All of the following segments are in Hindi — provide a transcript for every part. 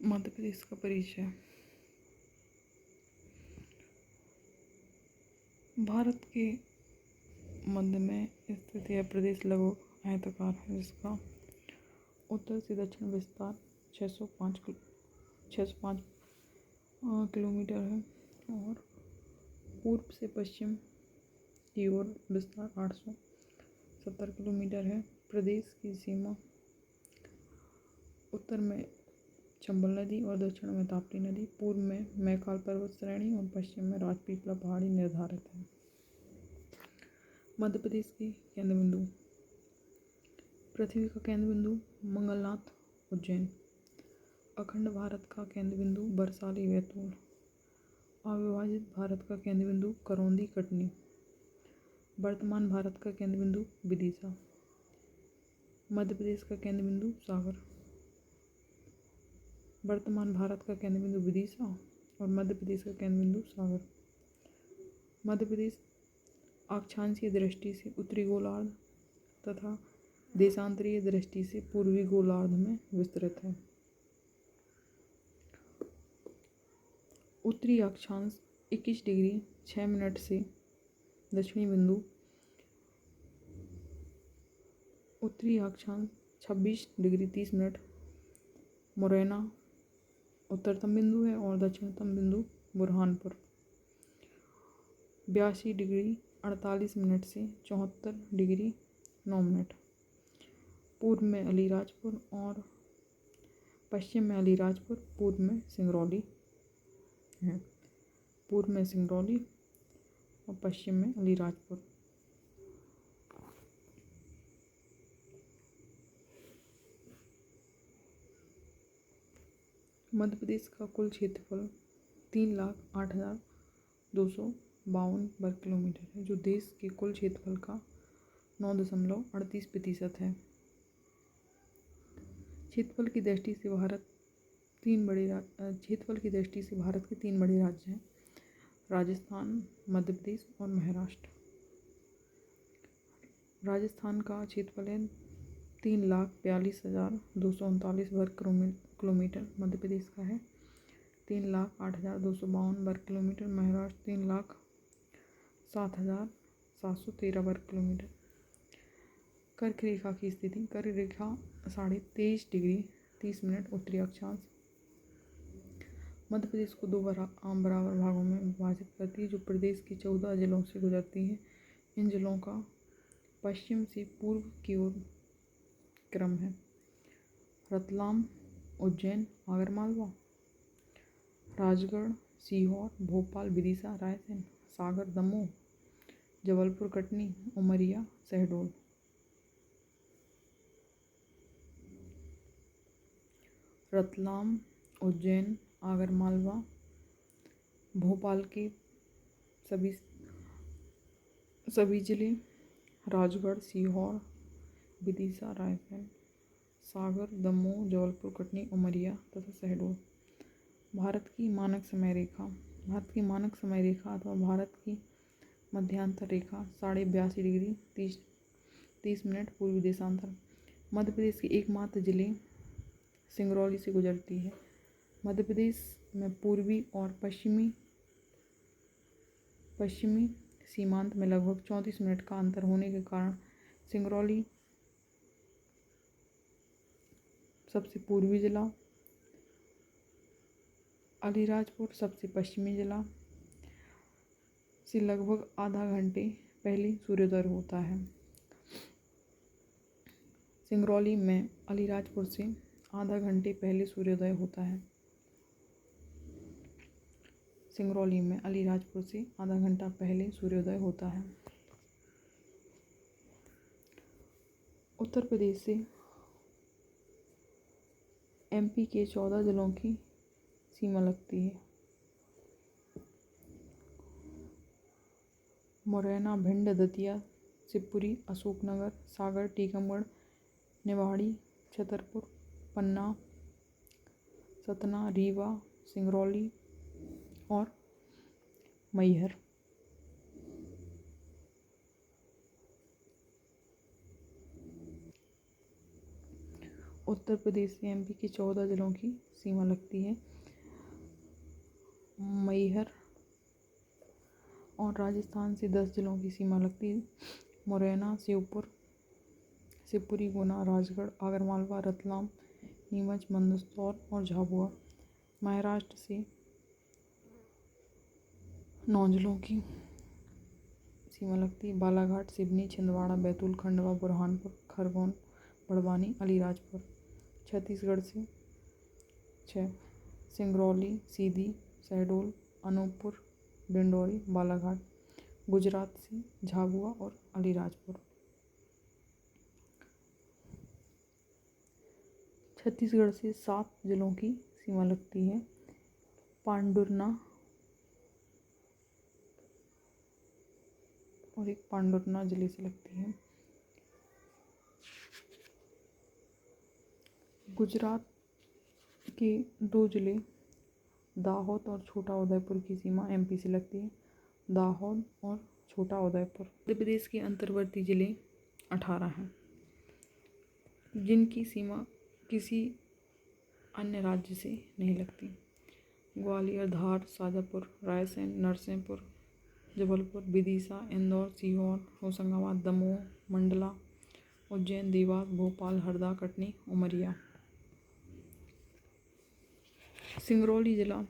मध्य प्रदेश का परिचय। भारत के मध्य में स्थित यह प्रदेश लगभग आयताकार है, जिसका उत्तर से दक्षिण विस्तार 605 किलोमीटर है और पूर्व से पश्चिम की ओर विस्तार 870 किलोमीटर है। प्रदेश की सीमा उत्तर में चंबल नदी और दक्षिण में ताप्ती नदी, पूर्व में मैकाल पर्वत श्रेणी और पश्चिम में राजपीपला पहाड़ी निर्धारित है। मध्य प्रदेश के केंद्र बिंदु। पृथ्वी का केंद्र बिंदु मंगलनाथ उज्जैन। अखंड भारत का केंद्र बिंदु बरसाली बैतूल। अविभाजित भारत का केंद्र बिंदु करौंदी कटनी। वर्तमान भारत का केंद्र बिंदु विदिशा। मध्य प्रदेश का केंद्र बिंदु सागर। वर्तमान भारत का केंद्र बिंदु विदिशा और मध्य प्रदेश का केंद्र बिंदु सागर। मध्य प्रदेश अक्षांशीय दृष्टि से उत्तरी गोलार्ध तथा देशांतरीय दृष्टि से पूर्वी गोलार्ध में विस्तृत है। उत्तरी अक्षांश 21 डिग्री 6 मिनट से दक्षिणी बिंदु। उत्तरी अक्षांश 26 डिग्री 30 मिनट मुरैना उत्तरतम बिंदु है और दक्षिणतम बिंदु बुरहानपुर। 82 डिग्री 48 मिनट से 74 डिग्री 9 मिनट। पूर्व में अलीराजपुर और पश्चिम में अलीराजपुर, पूर्व में सिंगरौली है। पूर्व में सिंगरौली और पश्चिम में अलीराजपुर। मध्य प्रदेश का कुल क्षेत्रफल 3,08,252 वर्ग किलोमीटर है, जो देश के कुल क्षेत्रफल का 9.38% है। क्षेत्रफल की दृष्टि से भारत के 3 बड़े राज्य हैं: राजस्थान, मध्य प्रदेश और महाराष्ट्र। राजस्थान का क्षेत्रफल है 3,42,239 वर्ग किलोमीटर। मध्य प्रदेश का है 3,08,252 वर्ग किलोमीटर। महाराष्ट्र 3,07,713 वर्ग किलोमीटर। कर्क रेखा की स्थिति। कर्क रेखा 23.5 डिग्री 30 मिनट उत्तरी अक्षांश मध्य प्रदेश को 2 बराबर भागों में विभाजित करती है, जो प्रदेश के 14 जिलों से गुजरती है। इन जिलों का पश्चिम से पूर्व की ओर क्रम है: रतलाम, उज्जैन, आगरमालवा, राजगढ़, सीहोर, भोपाल, विदिशा, रायसेन, सागर, दमोह, जबलपुर, कटनी, उमरिया, शहडोल। रतलाम, उज्जैन, आगरमालवा, भोपाल के सभी जिले, राजगढ़, सीहोर, विदिशा, रायसेन, सागर, दमोह, जबलपुर, कटनी, उमरिया तथा शहडोल। भारत की मानक समय रेखा। भारत की मानक समय रेखा अथवा भारत की मध्यांतर रेखा 82.5 डिग्री 30 मिनट पूर्वी देशांतर मध्य प्रदेश के एकमात्र जिले सिंगरौली से गुजरती है। मध्य प्रदेश में पूर्वी और पश्चिमी सीमांत में लगभग 34 मिनट का अंतर होने के कारण सिंगरौली सबसे पूर्वी जिला, अलीराजपुर सबसे पश्चिमी जिला से लगभग आधा घंटे पहले सूर्योदय होता है। सिंगरौली में अलीराजपुर से आधा घंटे पहले सूर्योदय होता है। सिंगरौली में अलीराजपुर से आधा घंटा पहले सूर्योदय होता है। उत्तर प्रदेश से एमपी के 14 जिलों की सीमा लगती है: मुरैना, भिंड, दतिया, शिवपुरी, अशोकनगर, सागर, टीकमगढ़, निवाड़ी, छतरपुर, पन्ना, सतना, रीवा, सिंगरौली और मैहर। उत्तर प्रदेश से एमपी के 14 जिलों की सीमा लगती है। मैहर और राजस्थान से 10 जिलों की सीमा लगती है। मुरैना, श्योपुर, शिवपुरी, गुना, राजगढ़, आगरमालवा, रतलाम, नीमच, मंदसौर और झाबुआ। महाराष्ट्र से 9 जिलों की सीमा लगती है। बालाघाट, सिवनी, छिंदवाड़ा, बैतूल, खंडवा, बुरहानपुर, खरगोन, बड़वानी, अलीराजपुर। छत्तीसगढ़ से 6 सिंगरौली, सीधी, शहडोल, अनूपपुर, डिंडौरी, बालाघाट। गुजरात से झाबुआ और अलीराजपुर। छत्तीसगढ़ से 7 जिलों की सीमा लगती है। पांडुरना और एक पांडुरना जिले से लगती है। गुजरात के 2 जिले दाहोद और छोटा उदयपुर की सीमा एमपी से लगती है। दाहोद और छोटा उदयपुर। मध्य प्रदेश के अंतर्वर्ती जिले 18 हैं, जिनकी सीमा किसी अन्य राज्य से नहीं लगती। ग्वालियर, धार, शाजापुर, रायसेन, नरसिंहपुर, जबलपुर, विदिशा, इंदौर, सीहोर, होशंगाबाद, दमोह, मंडला, उज्जैन, देवास, भोपाल, हरदा, कटनी, उमरिया। सिंगरौली जिला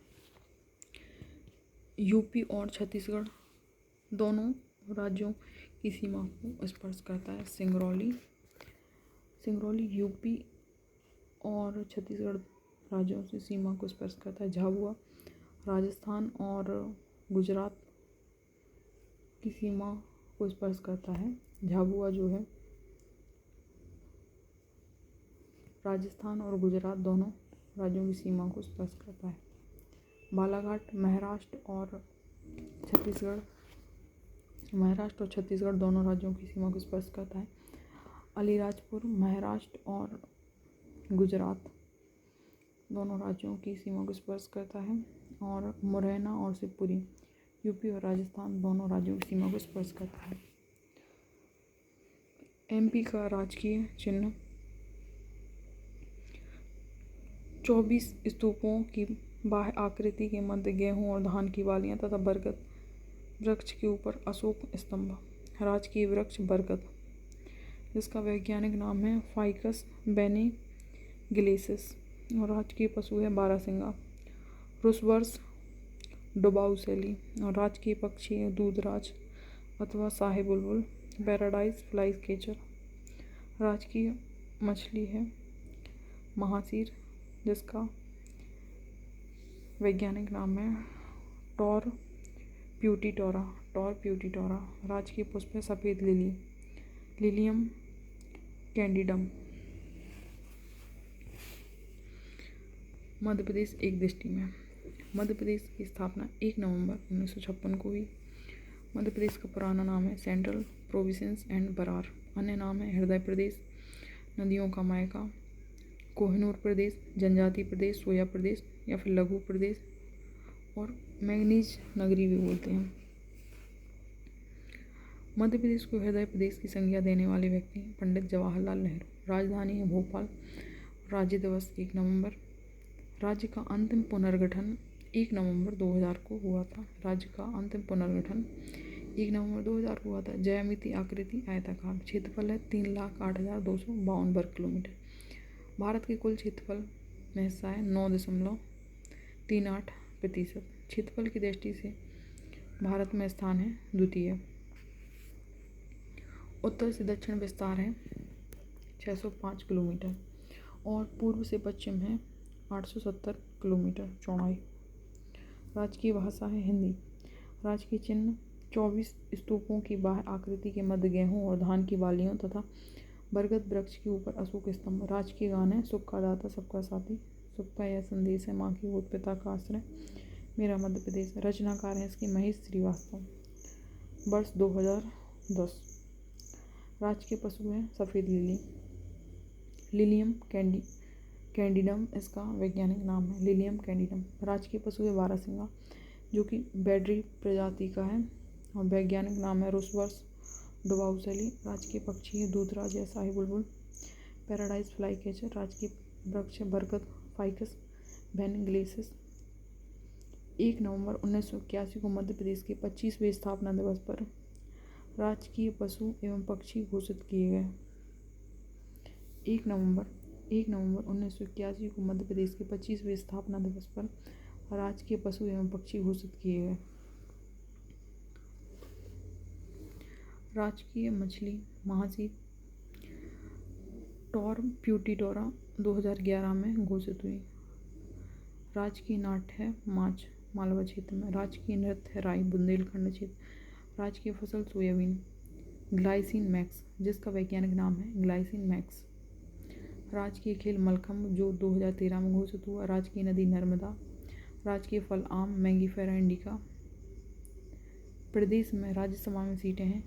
यूपी और छत्तीसगढ़ दोनों राज्यों की सीमा को स्पर्श करता है। सिंगरौली यूपी और छत्तीसगढ़ राज्यों से सीमा को स्पर्श करता है। झाबुआ राजस्थान और गुजरात की सीमा को स्पर्श करता है। झाबुआ जो है राजस्थान और गुजरात दोनों राज्यों की सीमा को स्पर्श करता है। बालाघाट महाराष्ट्र और छत्तीसगढ़ दोनों राज्यों की सीमा को स्पर्श करता है। अलीराजपुर महाराष्ट्र और गुजरात दोनों राज्यों की सीमा को स्पर्श करता है। और मुरैना और शिवपुरी यूपी और राजस्थान दोनों राज्यों की सीमा को स्पर्श करता है। एमपी का राजकीय चिन्ह 24 स्तूपों की बाह्य आकृति के मध्य गेहूं और धान की बालियां तथा बरगद वृक्ष के ऊपर अशोक स्तंभ। राजकीय वृक्ष बरगद, जिसका वैज्ञानिक नाम है फाइकस बेनिगिलेसिस। और राजकीय पशु है बारहसिंगा। रुसवर्स डोबाउसेली। और राजकीय पक्षी है दूधराज अथवा शाही बुलबुल, पैराडाइज फ्लाई कैचर। राजकीय मछली है महासीर, जिसका वैज्ञानिक नाम है टॉर प्यूटिटोरा। राजकीय पुष्प है सफ़ेद लिली, लिलियम कैंडिडम। मध्य प्रदेश एक दृष्टि में। मध्य प्रदेश की स्थापना 1 नवंबर 1956 को हुई। मध्य प्रदेश का पुराना नाम है सेंट्रल प्रोविंस एंड बरार। अन्य नाम है हृदय प्रदेश, नदियों का मायका, कोहिनूर प्रदेश, जनजाति प्रदेश, सोया प्रदेश या फिर लघु प्रदेश और मैंगनीज नगरी भी बोलते हैं। मध्य प्रदेश को हृदय प्रदेश की संज्ञा देने वाले व्यक्ति पंडित जवाहरलाल नेहरू। राजधानी है भोपाल। राज्य दिवस 1 नवंबर। राज्य का अंतिम पुनर्गठन 1 नवंबर 2000 को हुआ था। राज्य का अंतिम पुनर्गठन 1 नवंबर 2000 को हुआ था। ज्यामिति आकृति आयताकार। क्षेत्रफल है 3,08,252 वर्ग किलोमीटर। भारत के कुल क्षेत्रफल में हिस्सा है 9.38%। क्षेत्रफल की दृष्टि से भारत में स्थान है द्वितीय। उत्तर से दक्षिण विस्तार है 605 किलोमीटर और पूर्व से पश्चिम है 870 किलोमीटर चौड़ाई। राजकीय भाषा है हिंदी। राजकीय चिन्ह 24 स्तूपों की बाह्य आकृति के मध्य गेहूं और धान की बालियों तथा बरगद वृक्ष के ऊपर अशोक स्तंभ। राजकीय गान है सुख का दाता सबका साथी, सुख का यह संदेश है माँ की गोद पिता का आश्रय, मेरा मध्य प्रदेश। रचनाकार है इसके महेश श्रीवास्तव। वर्ष 2010। राजकीय पशु है सफ़ेद लिली, लिलियम कैंडिडम इसका वैज्ञानिक नाम है, लिलियम कैंडिडम। राजकीय पशु है बारहसिंगा, जो कि बैडरी प्रजाति का है और वैज्ञानिक नाम है रुसवर्स डोबाउसेली। राजकीय पक्षी है दूधराज या शाही बुलबुल, पैराडाइज फ्लाई कैचर। राजकीय वृक्ष है बरगद फाइकस वेनिगेलेसिस। 1 नवंबर 1981 को मध्य प्रदेश के 25वें स्थापना दिवस पर राजकीय पशु एवं पक्षी घोषित किए गए। 1 नवंबर 1981 को मध्य प्रदेश के 25वें स्थापना दिवस पर राजकीय पशु एवं पक्षी घोषित किए गए। राजकीय मछली महासी टॉरप्यूटिटोरा 2011 में घोषित हुई। राजकीय नाट्य है माच मालवा क्षेत्र में। राजकीय नृत्य है राई बुंदेलखंड क्षेत्र। राजकीय फसल सोयाबीन। ग्लाइसिन मैक्स जिसका वैज्ञानिक नाम है ग्लाइसिन मैक्स। राजकीय खेल मलखम्ब जो 2013 में घोषित हुआ। राजकीय नदी नर्मदा। राजकीय फल आम मैंगीफेरा इंडिका। प्रदेश में राज्यसभा में सीटें हैं